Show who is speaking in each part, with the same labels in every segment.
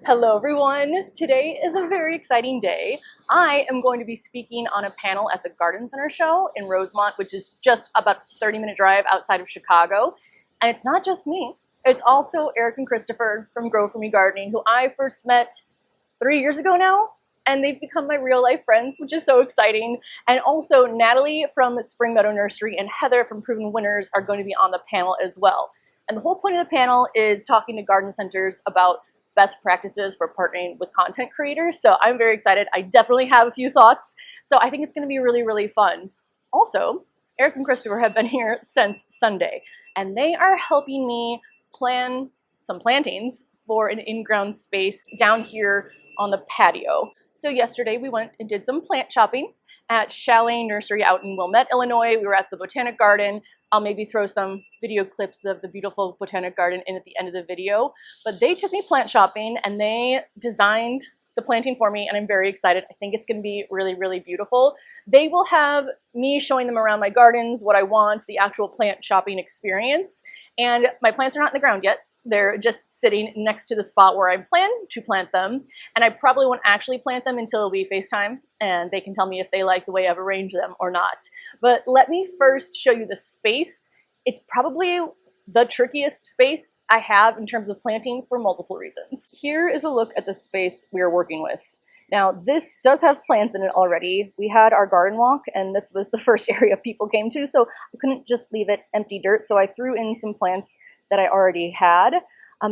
Speaker 1: Hello everyone! Today is a very exciting day. I am going to be speaking on a panel at the Garden Center show in Rosemont, which is just about a 30-minute drive outside of Chicago. And it's not just me, it's also Eric and Christopher from Grow For Me Gardening, who I first met 3 years ago now, and they've become my real life friends, which is so exciting. And also Natalie from Spring Meadow Nursery and Heather from Proven Winners are going to be on the panel as well. And the whole point of the panel is talking to garden centers about best practices for partnering with content creators. So I'm very excited. I definitely have a few thoughts. So I think it's going to be really, really fun. Also, Eric and Christopher have been here since Sunday, and they are helping me plan some plantings for an in-ground space down here on the patio. So yesterday we went and did some plant shopping at Chalet Nursery out in Wilmette, Illinois. We were at the Botanic Garden. I'll maybe throw some video clips of the beautiful Botanic Garden in at the end of the video. But they took me plant shopping and they designed the planting for me, and I'm very excited. I think it's going to be really, really beautiful. They will have me showing them around my gardens, what I want, the actual plant shopping experience. And my plants are not in the ground yet. They're just sitting next to the spot where I plan to plant them. And I probably won't actually plant them until it'll be FaceTime and they can tell me if they like the way I've arranged them or not. But let me first show you the space. It's probably the trickiest space I have in terms of planting for multiple reasons. Here is a look at the space we are working with. Now, this does have plants in it already. We had our garden walk, and this was the first area people came to, so I couldn't just leave it empty dirt, so I threw in some plants that I already had.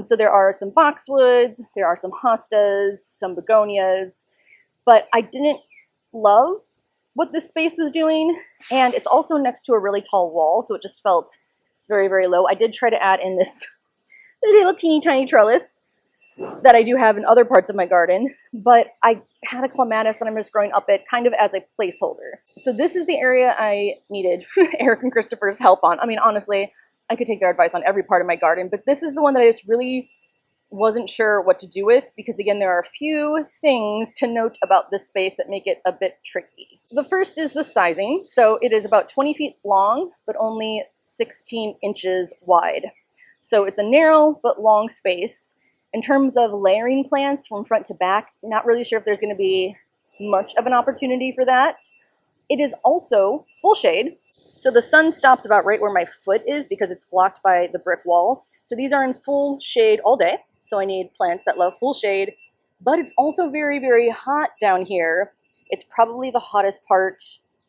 Speaker 1: So there are some boxwoods, there are some hostas, some begonias, but I didn't love what this space was doing, and it's also next to a really tall wall, so it just felt very, very low. I did try to add in this little teeny tiny trellis that I do have in other parts of my garden, but I had a clematis and I'm just growing up it kind of as a placeholder. So this is the area I needed Eric and Christopher's help on. I mean, honestly, I could take their advice on every part of my garden, but this is the one that I just really wasn't sure what to do with, because again, there are a few things to note about this space that make it a bit tricky. The first is the sizing. So it is about 20 feet long, but only 16 inches wide. So it's a narrow but long space. In terms of layering plants from front to back, not really sure if there's going to be much of an opportunity for that. It is also full shade. So the sun stops about right where my foot is because it's blocked by the brick wall. So these are in full shade all day. So I need plants that love full shade, but it's also very, very hot down here. It's probably the hottest part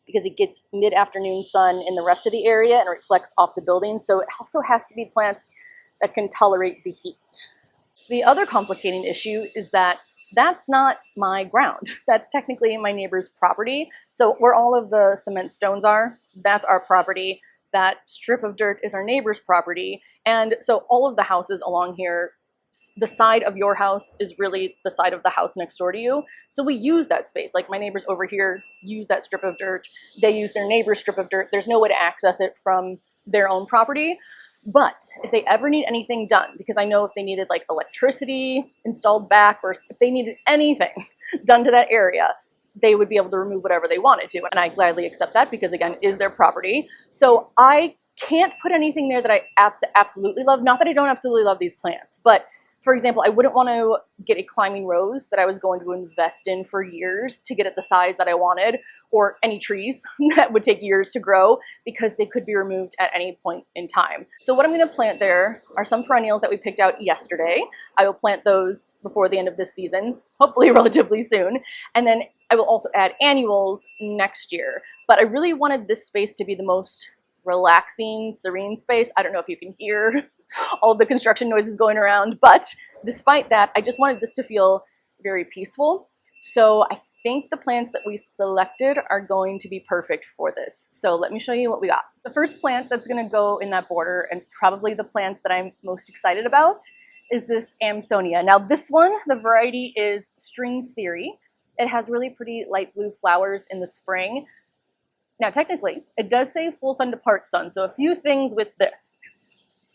Speaker 1: because it gets mid-afternoon sun in the rest of the area and reflects off the building. So it also has to be plants that can tolerate the heat. The other complicating issue is that that's not my ground. That's technically my neighbor's property. So where all of the cement stones are, that's our property. That strip of dirt is our neighbor's property. And so all of the houses along here, the side of your house is really the side of the house next door to you. So we use that space. Like my neighbors over here use that strip of dirt. They use their neighbor's strip of dirt. There's no way to access it from their own property. But if they ever need anything done, because I know if they needed like electricity installed back, or if they needed anything done to that area, they would be able to remove whatever they wanted to. And I gladly accept that because, again, it is their property. So I can't put anything there that I absolutely love. Not that I don't absolutely love these plants, but for example, I wouldn't want to get a climbing rose that I was going to invest in for years to get it the size that I wanted, or any trees that would take years to grow because they could be removed at any point in time. So what I'm going to plant there are some perennials that we picked out yesterday. I will plant those before the end of this season, hopefully relatively soon. And then I will also add annuals next year. But I really wanted this space to be the most relaxing, serene space. I don't know if you can hear all of the construction noises going around, but despite that, I just wanted this to feel very peaceful. So I think the plants that we selected are going to be perfect for this. So let me show you what we got. The first plant that's going to go in that border, and probably the plant that I'm most excited about, is this Amsonia. Now this one, the variety is String Theory. It has really pretty light blue flowers in the spring. Now technically, it does say full sun to part sun, so a few things with this.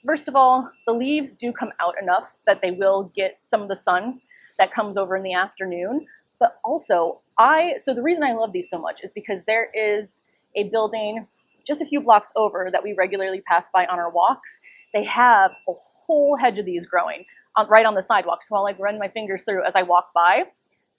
Speaker 1: First of all, the leaves do come out enough that they will get some of the sun that comes over in the afternoon. But also, so the reason I love these so much is because there is a building just a few blocks over that we regularly pass by on our walks. They have a whole hedge of these growing. right on the sidewalk. So I'll like run my fingers through as I walk by.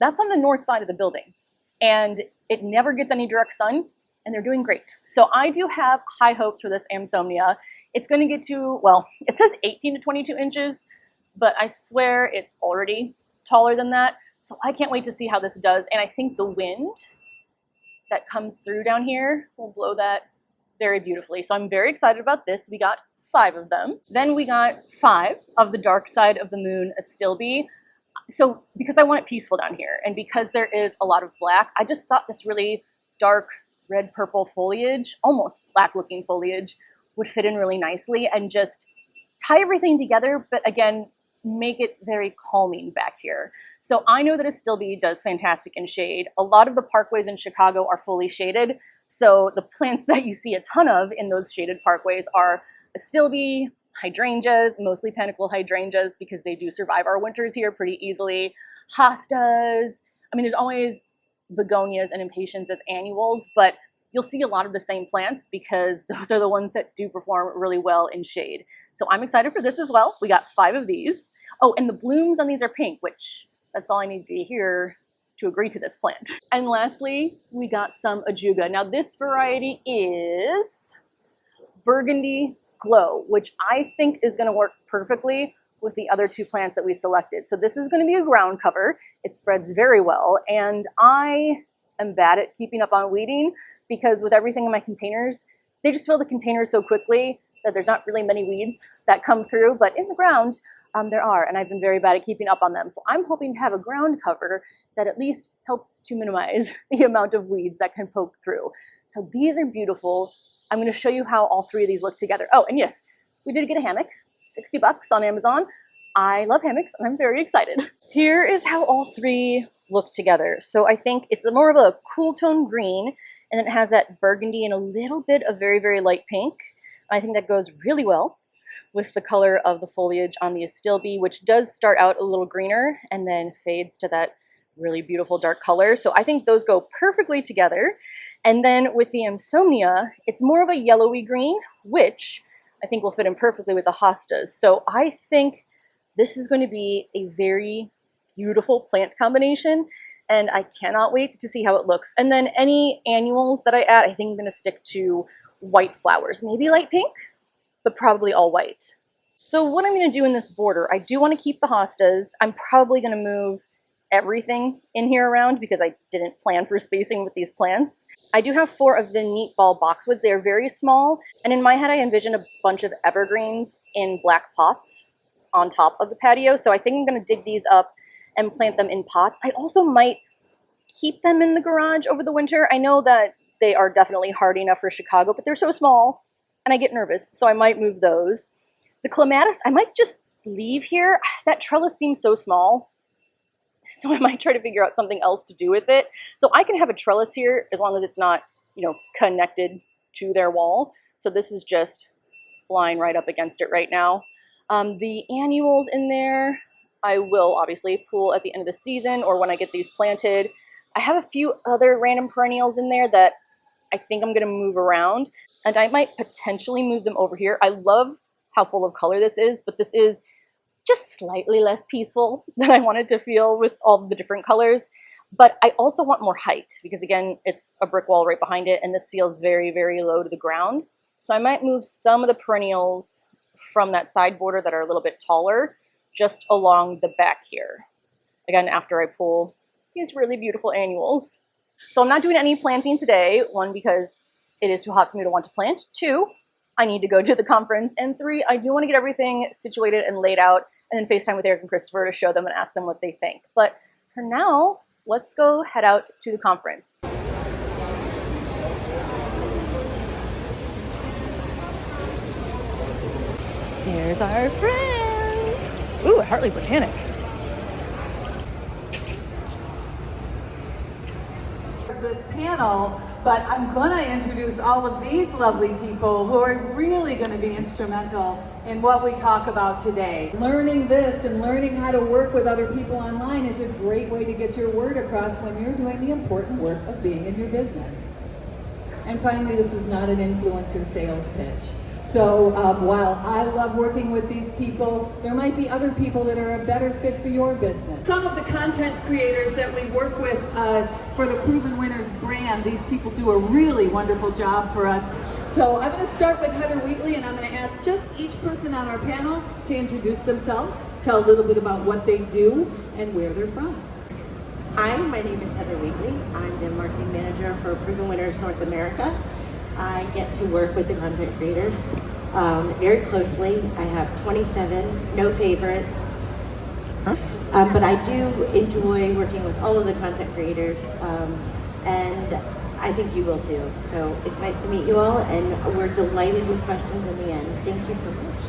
Speaker 1: That's on the north side of the building. And it never gets any direct sun, and they're doing great. So I do have high hopes for this Amsomnia. It's going to get to, well, it says 18 to 22 inches, but I swear it's already taller than that. So I can't wait to see how this does. And I think the wind that comes through down here will blow that very beautifully. So I'm very excited about this. We got 5 of them. Then we got 5 of the Dark Side of the Moon Astilbe. So because I want it peaceful down here, and because there is a lot of black, I just thought this really dark red purple foliage, almost black looking foliage, would fit in really nicely and just tie everything together, but again, make it very calming back here. So I know that Astilbe does fantastic in shade. A lot of the parkways in Chicago are fully shaded, so the plants that you see a ton of in those shaded parkways are Astilbe, hydrangeas, mostly panicle hydrangeas because they do survive our winters here pretty easily, hostas. I mean, there's always begonias and impatiens as annuals, but you'll see a lot of the same plants because those are the ones that do perform really well in shade. So I'm excited for this as well. We got 5 of these. Oh, and the blooms on these are pink, which that's all I need to hear to agree to this plant. And lastly, we got some ajuga. Now this variety is Burgundy Glow, which I think is going to work perfectly with the other 2 plants that we selected. So this is going to be a ground cover. It spreads very well, and I am bad at keeping up on weeding because with everything in my containers, they just fill the containers so quickly that there's not really many weeds that come through, but in the ground there are, and I've been very bad at keeping up on them. So I'm hoping to have a ground cover that at least helps to minimize the amount of weeds that can poke through. So these are beautiful. I'm going to show you how all 3 of these look together. Oh, and yes, we did get a hammock, $60 on Amazon. I love hammocks, and I'm very excited. Here is how all 3 look together. So I think it's more of a cool tone green, and then it has that burgundy and a little bit of very, very light pink. I think that goes really well with the color of the foliage on the Astilbe, which does start out a little greener and then fades to that really beautiful dark color. So I think those go perfectly together. And then with the Amsomnia, it's more of a yellowy green, which I think will fit in perfectly with the hostas. So I think this is going to be a very beautiful plant combination, and I cannot wait to see how it looks. And then any annuals that I add, I think I'm going to stick to white flowers, maybe light pink, but probably all white. So what I'm going to do in this border, I do want to keep the hostas. I'm probably going to move everything in here around because I didn't plan for spacing with these plants. I do have 4 of the neat ball boxwoods. They are very small, and in my head I envision a bunch of evergreens in black pots on top of the patio. So I think I'm going to dig these up and plant them in pots. I also might keep them in the garage over the winter. I know that they are definitely hardy enough for Chicago, but they're so small and I get nervous, so I might move those. The clematis, I might just leave here. That trellis seems so small, so I might try to figure out something else to do with it. So I can have a trellis here as long as it's not, you know, connected to their wall. So this is just lying right up against it right now. The annuals in there, I will obviously pull at the end of the season or when I get these planted. I have a few other random perennials in there that I think I'm going to move around, and I might potentially move them over here. I love how full of color this is, but this is just slightly less peaceful than I wanted to feel with all the different colors. But I also want more height because, again, it's a brick wall right behind it, and this feels very, very low to the ground. So I might move some of the perennials from that side border that are a little bit taller just along the back here. Again, after I pull these really beautiful annuals. So I'm not doing any planting today. 1, because it is too hot for me to want to plant. 2, I need to go to the conference. And 3, I do want to get everything situated and laid out and then FaceTime with Eric and Christopher to show them and ask them what they think. But for now, let's go head out to the conference. There's our friends. Ooh, at Hartley Botanic.
Speaker 2: This panel, but I'm going to introduce all of these lovely people who are really going to be instrumental in what we talk about today. Learning this and learning how to work with other people online is a great way to get your word across when you're doing the important work of being in your business. And finally, this is not an influencer sales pitch. So while I love working with these people, there might be other people that are a better fit for your business. Some of the content creators that we work with for the Proven Winners brand, these people do a really wonderful job for us. So I'm going to start with Heather Wheatley, and I'm going to ask just each person on our panel to introduce themselves, tell a little bit about what they do and where they're from.
Speaker 3: Hi, my name is Heather Wheatley. I'm the marketing manager for Proven Winners North America. I get to work with the content creators very closely. I have 27, no favorites. But I do enjoy working with all of the content creators, and I think you will too. So it's nice to meet you all, and we're delighted with questions in the end. Thank you so much.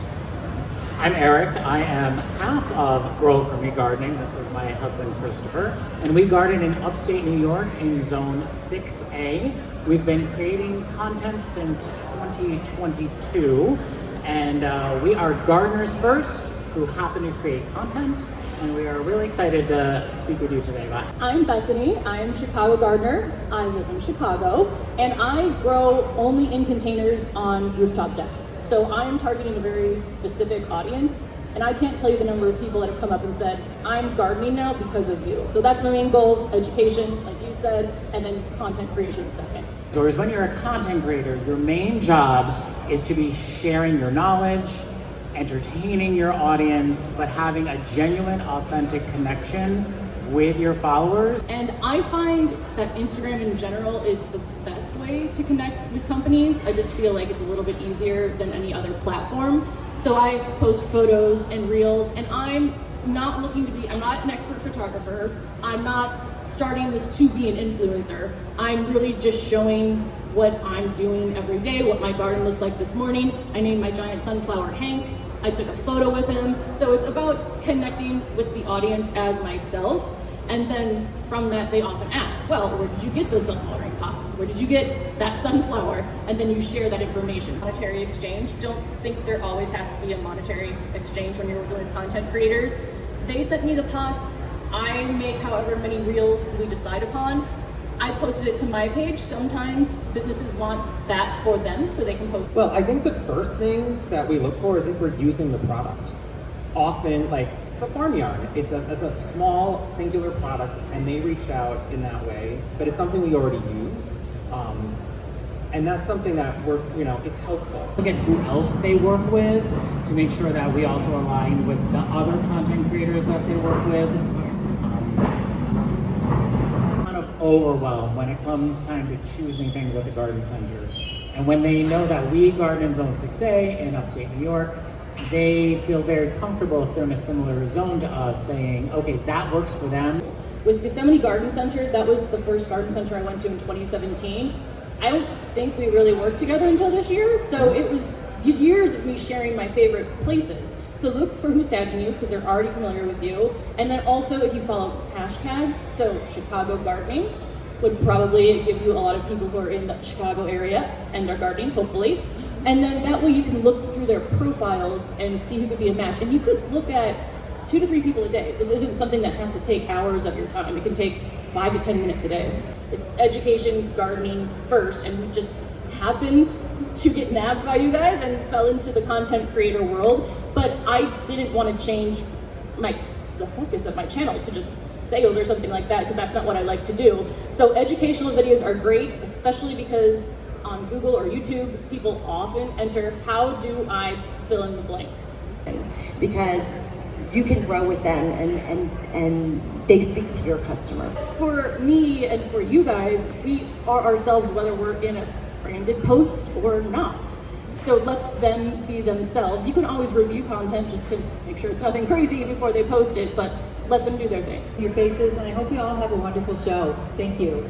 Speaker 4: I'm Eric. I am half of Grow For Me Gardening. This is my husband, Christopher. And we garden in upstate New York in Zone 6A. We've been creating content since 2022. And we are gardeners first who happen to create content. And we are really excited to speak with you today. Bye.
Speaker 5: I'm Bethany. I'm a Chicago gardener. I live in Chicago, and I grow only in containers on rooftop decks. So I am targeting a very specific audience, and I can't tell you the number of people that have come up and said, I'm gardening now because of you. So that's my main goal, education, like you said, and then content creation second.
Speaker 4: So when you're a content creator, your main job is to be sharing your knowledge, entertaining your audience, but having a genuine, authentic connection with your followers.
Speaker 5: And I find that Instagram in general is the best way to connect with companies. I just feel like it's a little bit easier than any other platform. So I post photos and reels, and I'm not an expert photographer. I'm not starting this to be an influencer. I'm really just showing what I'm doing every day, what my garden looks like this morning. I named my giant sunflower Hank. I took a photo with him. So it's about connecting with the audience as myself. And then from that, they often ask, well, where did you get those sunflower pots? Where did you get that sunflower? And then you share that information. Monetary exchange, don't think there always has to be a monetary exchange when you're working with content creators. They sent me the pots. I make however many reels we decide upon. I posted it to my page. Sometimes businesses want that for them so they can post.
Speaker 6: Well, I think the first thing that we look for is if we're using the product. Often, like the farm yarn, it's a small singular product, and they reach out in that way, but it's something we already used. And that's something that it's helpful.
Speaker 4: Look at who else they work with to make sure that we also align with the other content creators that they work with. Overwhelmed when it comes time to choosing things at the garden center. And when they know that we garden in Zone 6A in upstate New York, they feel very comfortable if they're in a similar zone to us saying, okay, that works for them.
Speaker 5: With Yosemite Garden Center, that was the first garden center I went to in 2017. I don't think we really worked together until this year, so it was years of me sharing my favorite places. So look for who's tagging you, because they're already familiar with you. And then also if you follow hashtags, so Chicago gardening would probably give you a lot of people who are in the Chicago area and are gardening, hopefully. And then that way you can look through their profiles and see who could be a match. And you could look at 2 to 3 people a day. This isn't something that has to take hours of your time. It can take 5 to 10 minutes a day. It's education, gardening first, and we just happened to get nabbed by you guys and fell into the content creator world. But I didn't want to change the focus of my channel to just sales or something like that, because that's not what I like to do. So educational videos are great, especially because on Google or YouTube, people often enter, how do I fill in the blank?
Speaker 3: Because you can grow with them, and they speak to your customer.
Speaker 5: For me and for you guys, we are ourselves whether we're in a branded post or not. So let them be themselves. You can always review content just to make sure it's nothing crazy before they post it, but let them do their thing.
Speaker 2: Your faces, and I hope you all have a wonderful show. Thank you.